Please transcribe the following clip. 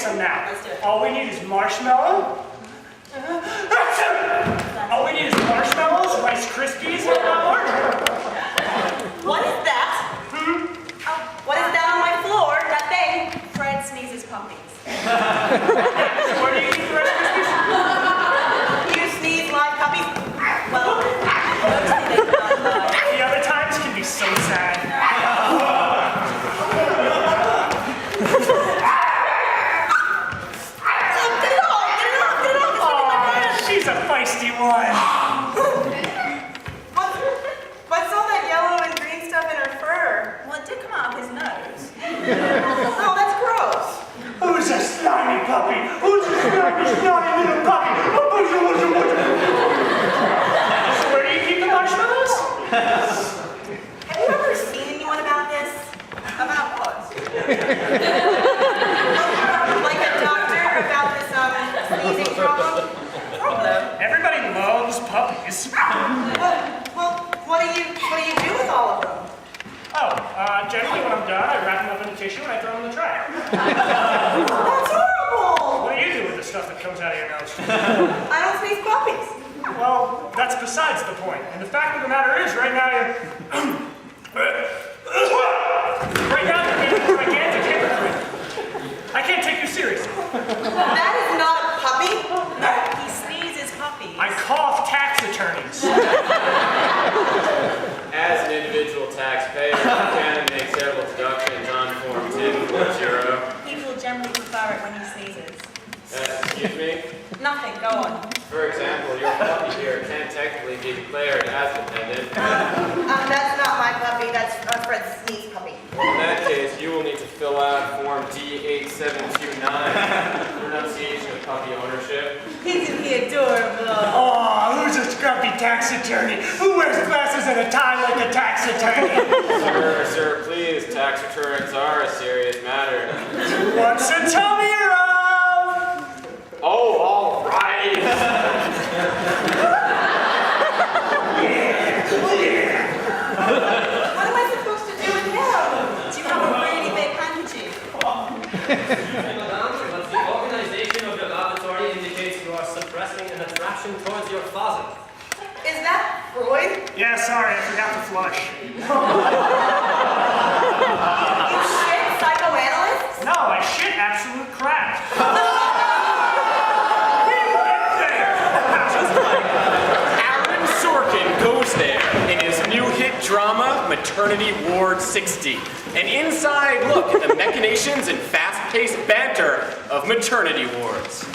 some now. Let's do it. All we need is marshmallow. All we need is marshmallows, Rice Krispies, and What is that? What is down on my floor? That thing? Fred sneezes puppies. Where do you keep the Rice Krispies? You sneeze live puppies? Well, mostly they can't lie. The other times can be so sad. She's a feisty one. What's all that yellow and green stuff in her fur? Well, it did come out of his nose. Oh, that's gross. Who's a slimy puppy? Who's a slimy little puppy? So where do you keep the marshmallows? Have you ever seen anyone about this? About what? Like a doctor about this sneezing problem? Everybody loves puppies. Well, what do you do with all of them? Oh, generally when I'm done, I wrap them up in a tissue and I throw them in the trash. That's horrible! What do you do with the stuff that comes out of your nose? I don't sneeze puppies. Well, that's besides the point. And the fact of the matter is, right now you're being gigantic hypocrite. I can't take you seriously. That is not a puppy. No, he sneezes puppies. I cough tax attorneys. As an individual taxpayer, you can make several deductions on Form 1040. People generally prefer it when he sneezes. Excuse me? Nothing, go on. For example, your puppy here can technically be declared as dependent. That's not my puppy. That's Fred's sneeze puppy. Well, in that case, you will need to fill out Form D8729, Renunciation of Puppy Ownership. Isn't he adorable? Oh, who's a scruffy tax attorney? Who wears glasses and a tie like a tax attorney? Sir, please, tax returns are a serious matter. What's a tummy rub? Oh, all right. What am I supposed to do with him? Do you have a really big handkerchief? Madame, but the organization of your lavatory indicates you are suppressing an attraction towards your father. Is that Freud? Yeah, sorry, I forgot to flush. You shit psychoanalyst? No, I shit absolute crap. Aaron Sorkin goes there in his new hit drama, Maternity Ward 60. An inside look at the machinations and fast-paced banter of maternity wards.